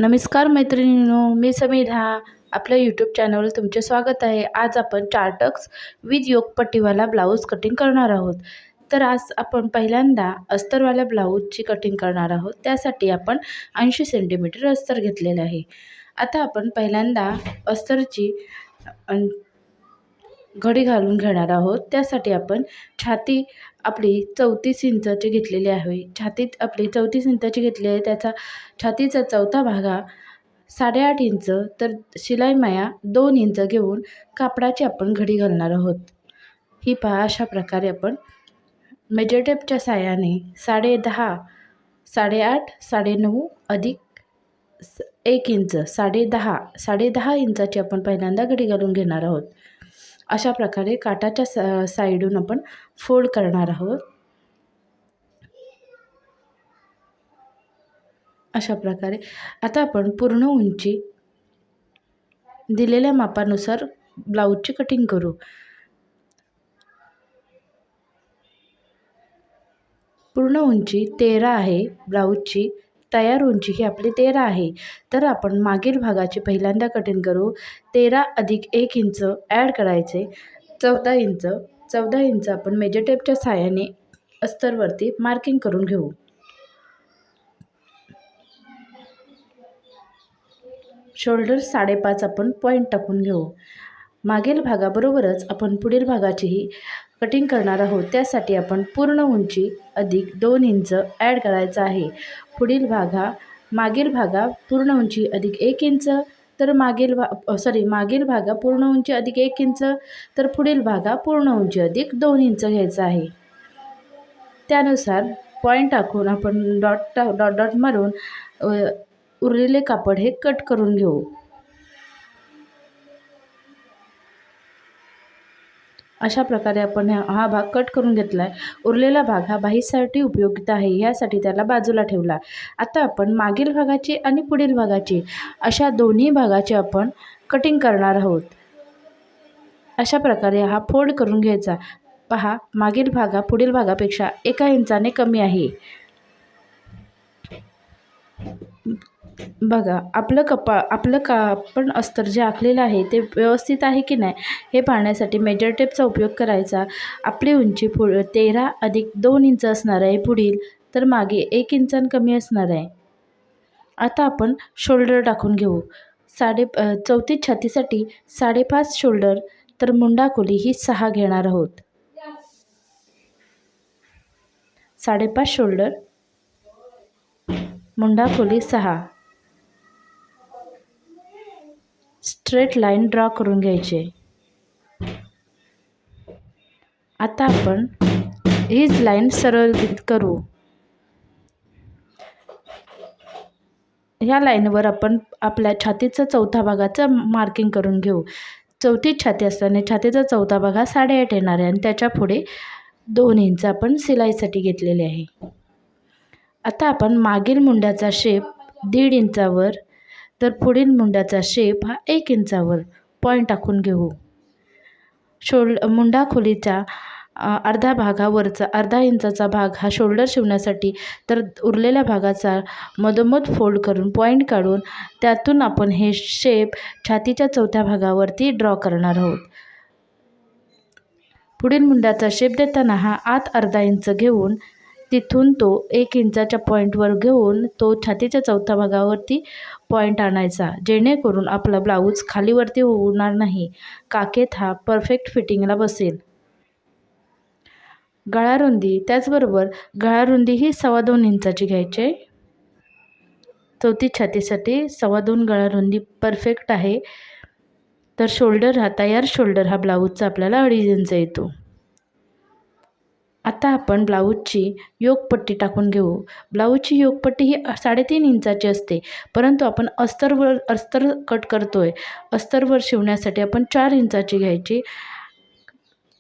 नमस्कार मैत्रिणींनो, मी समीरा. आपल्या यूट्यूब चॅनलवर तुमचे स्वागत आहे. आज आपण चार्टक्स विथ योगपट्टीवाला ब्लाऊज कटिंग करणार आहोत. तर आज आपण पहिल्यांदा अस्तरवाल्या ब्लाऊजची कटिंग करणार आहोत. त्यासाठी आपण 80 सेंटीमीटर अस्तर घेतलेले आहे. आता आपण पहिल्यांदा अस्तरची घडी घालून घेणार आहोत. त्यासाठी आपण छाती आपली 34 इंचाची घेतलेली आहे. छातीत आपली 34 इंचाची घेतली आहे. त्याचा छातीचा चौथा भागा 8.5 इंच, तर शिलाई माया 2 इंच घेऊन कापडाची आपण घडी घालणार आहोत. ही पहा, अशा प्रकारे आपण मेजर टेपच्या साहाय्याने 10.5, 8.5, 9.5 अधिक 1 इंच 10.5 इंचाची आपण पहिल्यांदा घडी घालून घेणार आहोत. अशा प्रकारे काठाच्या साईडून आपण फोल्ड करणार आहोत. अशा प्रकारे आता आपण पूर्ण उंची दिलेल्या मापानुसार ब्लाऊजची कटिंग करू. पूर्ण उंची 13 आहे. ब्लाऊजची तयार उंची ही आपली 13 आहे. तर आपण मागील भागाची पहिल्यांदा कटिंग करू. 13 अधिक 1 इंच ॲड करायचे, 14 इंच. 14 इंच आपण मेजर टेपच्या साहाय्याने अस्तरवरती मार्किंग करून घेऊ. शोल्डर 5.5 आपण पॉईंट टाकून घेऊ. मागील भागाबरोबरच आपण पुढील भागाचीही कटिंग करणार आहोत. त्यासाठी आपण पूर्ण उंची अधिक 2 इंच ॲड करायचा आहे. मागील भागा पूर्ण उंची अधिक 1 इंच, तर मागील भागा पूर्ण उंची अधिक 1 इंच, तर पुढील भागा पूर्ण उंची अधिक 2 इंच घ्यायचा आहे. त्यानुसार पॉईंट टाकून आपण डॉट मारून उरलेले कापड हे कट करून घेऊ. अशा प्रकारे आपण हा भाग कट करून घेतला आहे. उरलेला भाग हा बाहीसाठी उपयुक्त आहे, यासाठी त्याला बाजूला ठेवला. आता आपण मागील भागाची आणि पुढील भागाची अशा दोन्ही भागाची आपण कटिंग करणार आहोत. अशा प्रकारे हा फोल्ड करून घ्यायचा. पहा, मागील भाग पुढील भागापेक्षा 1 इंचाने कमी आहे. बघा, आपलं कापड अस्तर जे आखलेलं आहे ते व्यवस्थित आहे की नाही हे पाहण्यासाठी मेजर टेपचा उपयोग करायचा. आपली उंची 13 अधिक 2 इंच असणार आहे पुढील, तर मागे 1 इंचाने कमी असणार आहे. आता आपण शोल्डर टाकून घेऊ. 34 छातीसाठी 5.5 शोल्डर, तर मुंडा खोली ही 6 घेणार आहोत. 5.5 शोल्डर, मुंडा खोली 6. स्ट्रेट लाईन ड्रॉ करून घ्यायचे. आता आपण हीच लाईन सरळ करू. ह्या लाईनवर आपण आपल्या छातीचा चौथा भागाचं मार्किंग करून घेऊ. 34 छाती असल्याने छातीचा चौथा भाग हा 8.5 येणार आहे आणि त्याच्या पुढे 2 इंच आपण शिलाईसाठी घेतलेले आहे. आता आपण मागील मुंड्याचा शेप 1.5 इंचावर, तर पुढील मुंड्याचा शेप हा 1 इंचावर पॉईंट टाकून घेऊ. मुंडा खोलीचा अर्धा भागावरचा अर्धा इंचाचा भाग हा शोल्डर शिवण्यासाठी, तर उरलेल्या भागाचा मधोमध फोल्ड करून पॉईंट काढून त्यातून आपण हे शेप छातीच्या चौथ्या भागावरती ड्रॉ करणार आहोत. पुढील मुंड्याचा शेप देताना हा आत अर्धा इंच घेऊन तिथून तो 1 इंचाच्या पॉईंटवर घेऊन तो छातीच्या चौथ्या भागावरती पॉईंट आणायचा, जेणेकरून आपला ब्लाऊज खालीवरती होणार नाही. काखेत हा परफेक्ट फिटिंगला बसेल. गळारुंदी त्याचबरोबर गळारुंदी ही 2.25 इंचाची घ्यायची. 34 छातीसाठी 2.25 गळारुंदी परफेक्ट आहे. तर शोल्डर हा तयार शोल्डर हा ब्लाऊजचा आपल्याला 2.5 इंच येतो. आता आपण ब्लाऊजची योगपट्टी टाकून घेऊ. ब्लाऊजची योगपट्टी ही 3.5 इंचाची असते, परंतु आपण अस्तर कट करतोय. अस्तरवर शिवण्यासाठी आपण 4 इंचाची घ्यायची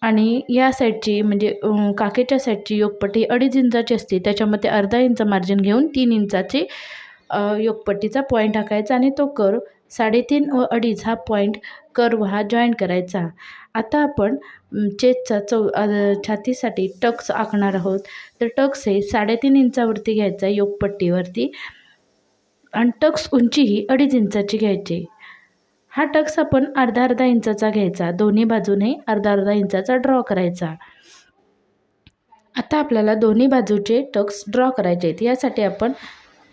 आणि या साईडची म्हणजे काखेच्या साईडची योगपट्टी 2.5 इंचाची असते. त्याच्यामध्ये अर्धा इंच मार्जिन घेऊन 3 इंचाची योगपट्टीचा पॉईंट टाकायचा आणि तो कर्व 3.5 व 2.5 हा पॉईंट कर्व हा जॉईन करायचा. आता आपण चेस्टचा छातीसाठी टक्स आखणार आहोत. तर टक्स हे 3.5 इंचावरती घ्यायचा योगपट्टीवरती आणि टक्स उंची ही 2.5 इंचाची घ्यायची. हा टक्स आपण अर्धा अर्धा इंचाचा घ्यायचा, दोन्ही बाजूने अर्धा अर्धा इंचाचा ड्रॉ करायचा. आता आपल्याला दोन्ही बाजूचे टक्स ड्रॉ करायचे आहेत. यासाठी आपण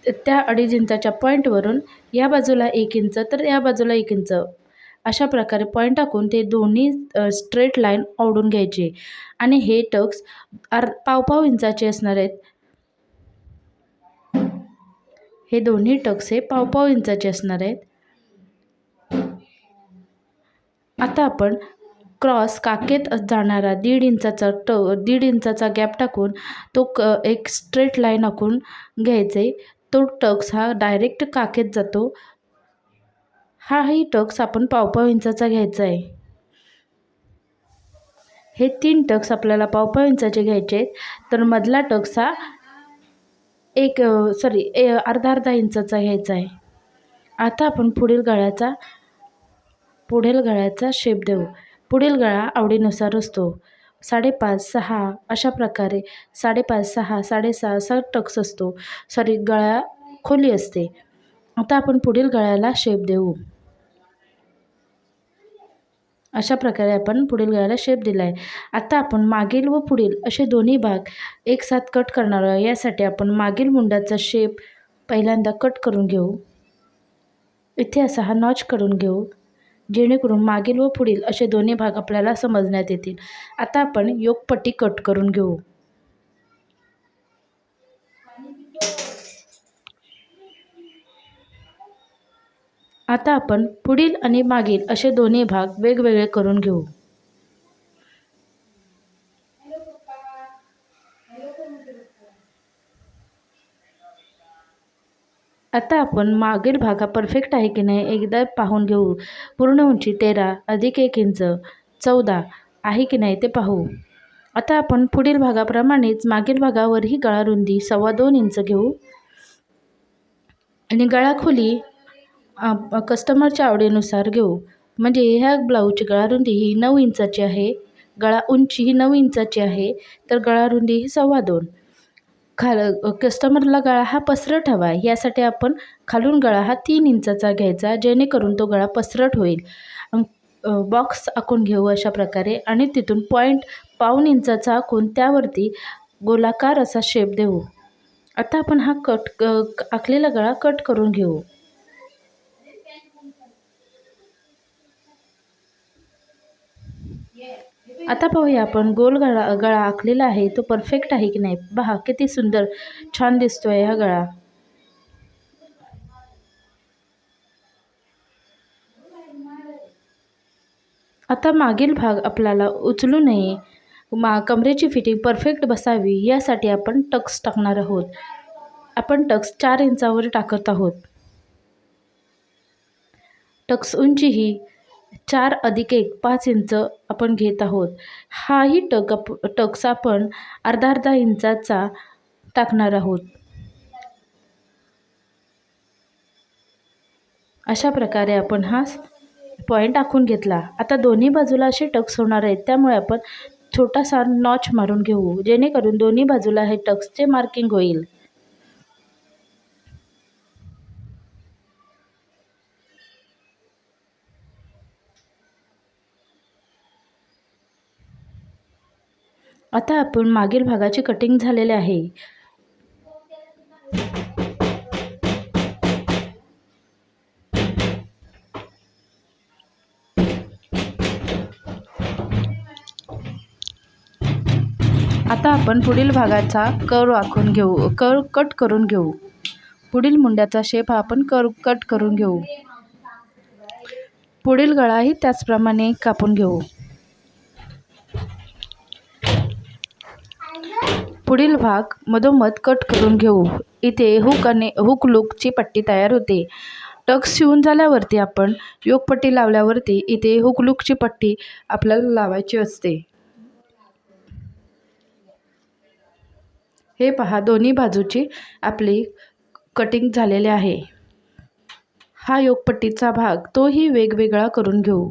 त्या 2.5 इंचाच्या पॉईंटवरून या बाजूला 1 इंच तर या बाजूला 1 इंच अशा प्रकारे पॉईंट टाकून ते दोन्ही स्ट्रेट लाईन ओढून घ्यायचे आणि हे टक्स पाव इंचाचे असणार आहेत. हे दोन्ही टक्स हे पाव इंचाचे असणार आहेत. आता आपण क्रॉस काखेत जाणारा 1.5 इंचाचा गॅप टाकून तो एक स्ट्रेट लाईन आखून घ्यायचे. तो टक्स हा डायरेक्ट काखेत जातो. हाही टक्स आपण पाव इंचाचा घ्यायचा आहे. हे 3 टक्स आपल्याला पाव इंचाचे घ्यायचे आहेत. तर मधला टक्स हा अर्धा अर्धा इंचाचा घ्यायचा आहे. आता आपण पुढील गळ्याचा शेप देऊ. पुढील गळा आवडीनुसार असतो. 5.5, 6 अशा प्रकारे 5.5, 6, 6.5 असा टक्स असतो. गळा खोली असते. आता आपण पुढील गळ्याला शेप देऊ. अशा प्रकारे आपण पुढील गळ्याला शेप दिला आहे. आता आपण मागील व पुढील असे दोन्ही भाग एकसाथ कट करणार आहोत. यासाठी आपण मागील मुंडाचा शेप पहिल्यांदा कट करून घेऊ. इथे असा हा नॉच करून घेऊ, जेणेकरून मागील व पुढील असे दोन्ही भाग आपल्याला समजण्यात येतील. आता आपण योकपट्टी कट करून घेऊ. आता आपण पुढील आणि मागील असे दोन्ही भाग वेगवेगळे करून घेऊ. आता आपण मागील भाग परफेक्ट आहे की नाही एकदा पाहून घेऊ. पूर्ण उंची 13 अधिक 1 इंच 14 आहे की नाही ते पाहू. आता आपण पुढील भागाप्रमाणेच मागील भागावरही गळा रुंदी 2.25 इंच घेऊ आणि गळा खोली कस्टमरच्या आवडीनुसार घेऊ. म्हणजे ह्या ब्लाऊजची गळा रुंदी ही 9 इंचाची आहे, गळा उंची ही 9 इंचाची आहे, तर गळा रुंदी ही 2.25. कस्टमरला गळा हा पसरट हवा आहे, यासाठी आपण खालून गळा हा 3 इंचाचा घ्यायचा, जेणेकरून तो गळा पसरट होईल. बॉक्स आखून घेऊ अशा प्रकारे आणि तिथून पॉईंट 1.25 इंचाचा आखून त्यावरती गोलाकार असा शेप देऊ. आता आपण हा आखलेला गळा कट करून घेऊ. आता पाहूया आपण गोल गळा आखलेला आहे तो परफेक्ट आहे की नाही. पहा किती सुंदर छान दिसतोय हा गळा. आता मागील भाग आपल्याला उचलू नये, कमरेची फिटिंग परफेक्ट बसावी यासाठी आपण टक्स टाकणार आहोत. आपण टक्स 4 इंचावर टाकत आहोत. टक्स उंची ही 4 अधिक 1 5 इंच आपण घेत आहोत. हाही टक्स आपण अर्धा अर्धा इंचाचा टाकणार आहोत. अशा प्रकारे आपण हा पॉईंट आखून घेतला. आता दोन्ही बाजूला असे टक्स होणार आहेत, त्यामुळे आपण छोटासा नॉच मारून घेऊ, जेणेकरून दोन्ही बाजूला हे टक्सचे मार्किंग होईल. आता आपण मागील भागाची कटिंग झालेले आहे. आता आपण पुढील भागाचा कर्व आखून घेऊ, कट करून घेऊ. पुढील मुंड्याचा शेप हा आपण कट करून घेऊ. पुढील गळाही त्याचप्रमाणे कापून घेऊ. पुढील भाग मधोमध कट करून घेऊ. इथे हुक लूकची पट्टी तयार होते. टक्स शिवून झाल्यावरती आपण योकपट्टी लावल्यावरती इथे हुक लूकची पट्टी आपल्याला लावायची असते. हे पहा, दोन्ही बाजूची आपली कटिंग झालेली आहे. हा योकपट्टीचा भाग तोही वेगवेगळा करून घेऊ.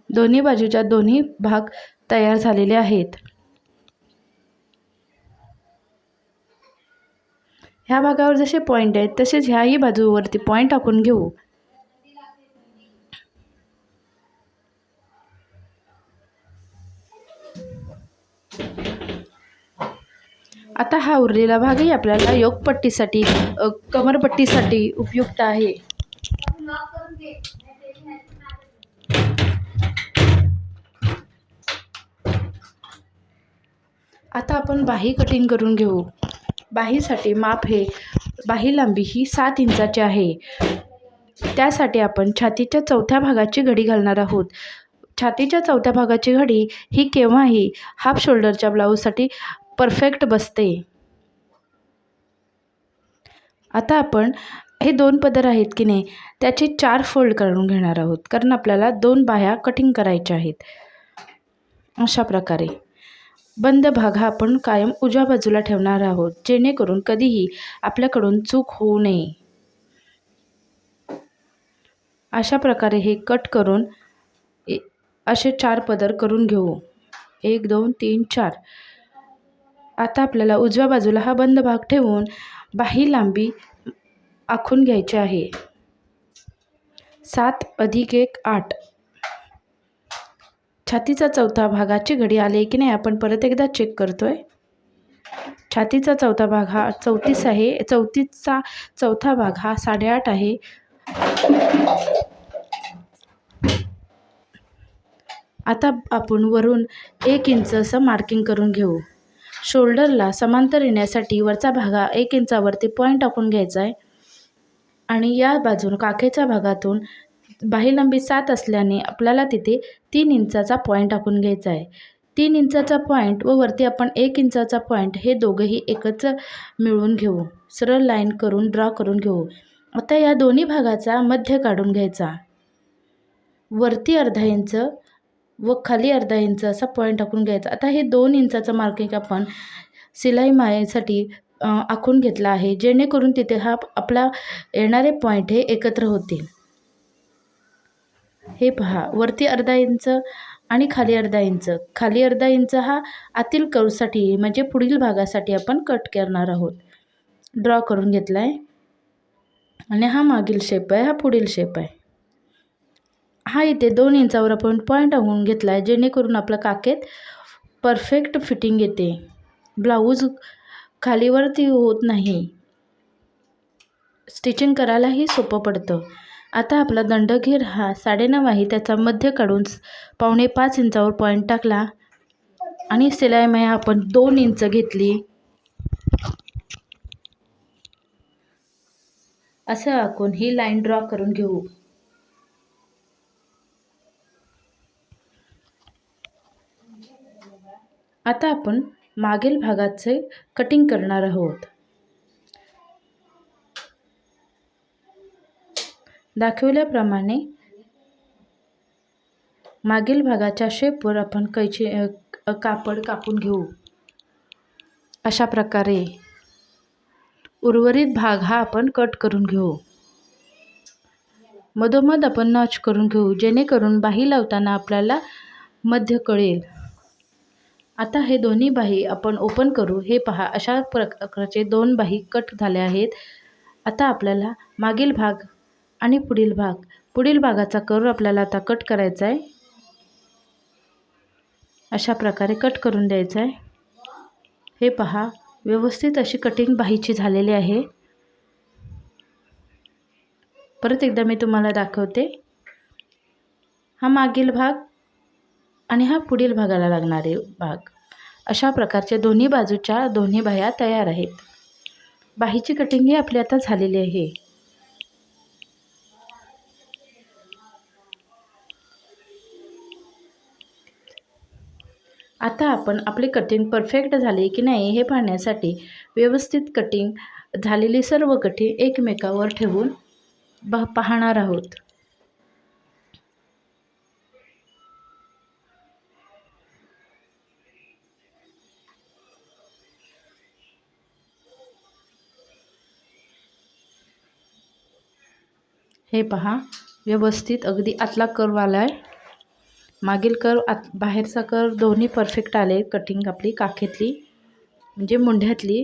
दोन्ही बाजूच्या दोन्ही भाग तयार झालेले आहेत. ह्या भागावर जसे पॉईंट आहेत तसेच ह्याही बाजूवरती पॉईंट टाकून घेऊ. आता हा उरलेला भागही आपल्याला योगपट्टीसाठी कमरपट्टीसाठी उपयुक्त आहे. आता आपण बाही कटिंग करून घेऊ. बाहीसाठी माप हे बाही लांबी ही 7 इंचाची आहे. त्यासाठी आपण छातीच्या चौथ्या भागाची घडी घालणार आहोत. छातीच्या चौथ्या भागाची घडी ही केव्हाही हाफ शोल्डरच्या ब्लाऊजसाठी परफेक्ट बसते. आता आपण हे 2 पदर आहेत की नाही त्याचे 4 फोल्ड करून घेणार आहोत, कारण आपल्याला 2 बाह्या कटिंग करायच्या आहेत. अशा प्रकारे बंद भाग हा आपण कायम उजव्या बाजूला ठेवणार आहोत, जेणेकरून कधीही आपल्याकडून चूक होऊ नये. अशा प्रकारे हे कट करून असे 4 पदर करून घेऊ. 1 2 3 4. आता आपल्याला उजव्या बाजूला हा बंद भाग ठेवून बाही लांबी आखून घ्यायची आहे. 7 + 1 8. छातीचा चौथा भागाची घडी आली की नाही आपण परत एकदा चेक करतोय. छातीचा चौथा भाग हा 34 आहे. 34चा चौथा भाग हा 8.5 आहे. आता आपण वरून 1 इंच असं मार्किंग करून घेऊ. शोल्डरला समांतर येण्यासाठी वरचा भाग 1 इंचावरती पॉईंट टाकून घ्यायचा आहे आणि या बाजून काखेच्या भागातून बाही लांबी 7 असल्याने आपल्याला तिथे 3 इंचाचा पॉईंट टाकून घ्यायचा आहे. 3 इंचाचा पॉईंट व वरती आपण 1 इंचाचा पॉईंट हे दोघंही एकत्र मिळवून घेऊ. सरळ लाईन करून ड्रॉ करून घेऊ. आता या दोन्ही भागाचा मध्य काढून घ्यायचा. वरती अर्धा इंच व खाली अर्धा इंच असा पॉईंट टाकून घ्यायचा. आता हे 2 इंचाचं मार्किंग आपण शिलाई मायेसाठी आखून घेतला आहे, जेणेकरून तिथे हा आपला येणारे पॉईंट हे एकत्र होतील. हे पहा, वरती अर्धा इंच आणि खाली अर्धा इंच. खाली अर्धा इंच हा आतील कर्वसाठी म्हणजे पुढील भागासाठी आपण कट करणार आहोत. ड्रॉ करून घेतला आहे आणि हा मागील शेप आहे, हा पुढील शेप आहे. हा इथे 2 इंचावर आपण पॉईंट टाकून घेतला आहे, जेणेकरून आपल्या काखेत परफेक्ट फिटिंग येते. ब्लाऊज खालीवरती होत नाही, स्टिचिंग करायलाही सोपं पडतं. आता आपला दंडघेर हा 9.5 आहे. त्याचा मध्य काढून 4.25 इंचावर पॉईंट टाकला आणि शिलाई माय आपण 2 इंच घेतली. असं आखून ही लाईन ड्रॉ करून घेऊ. आता आपण मागील भागाचे कटिंग करणार आहोत. दाखवल्याप्रमाणे मागील भागाच्या शेपवर आपण कैची कापड कापून घेऊ. अशा प्रकारे उर्वरित भाग हा आपण कट करून घेऊ. मधोमध आपण नॉच करून घेऊ, जेणेकरून बाही लावताना आपल्याला मध्य कळेल. आता हे दोन्ही बाही आपण ओपन करू. हे पहा, अशा प्रकारचे 2 बाही कट झाल्या आहेत. आता आपल्याला मागील भाग आणि पुढील भागाचा कर्व आपल्याला आता कट करायचा आहे. अशा प्रकारे कट करून द्यायचा आहे. हे पहा, व्यवस्थित अशी कटिंग बाहीची झालेली आहे. परत एकदा मी तुम्हाला दाखवते. हा मागील भाग आणि हा पुढील भागाला लागणारे भाग. अशा प्रकारचे दोन्ही बाजूच्या दोन्ही बाह्या तयार आहेत. बाहीची कटिंग ही आपली आता झालेली आहे. आता आपण आपली कटिंग परफेक्ट झाली की नाही हे पाहण्यासाठी व्यवस्थित कटिंग झालेली सर्व कटिंग एकमेकावर ठेवून पाहणार आहोत. हे पहा, व्यवस्थित अगदी आतला कर्व आला आहे. मागील कर्व बाहेरचा कर्व दोन्ही परफेक्ट आले. कटिंग आपली काखेतली म्हणजे मुंढ्यातली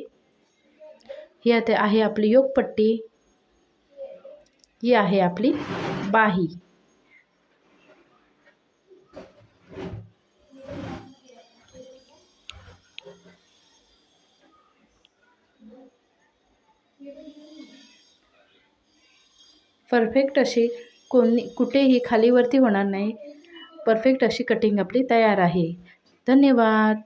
ही आता आहे आपली योगपट्टी, ही आहे आपली बाही. परफेक्ट अशी कुठेही खालीवरती होणार नाही. परफेक्ट अशी कटिंग आपली तयार आहे. धन्यवाद.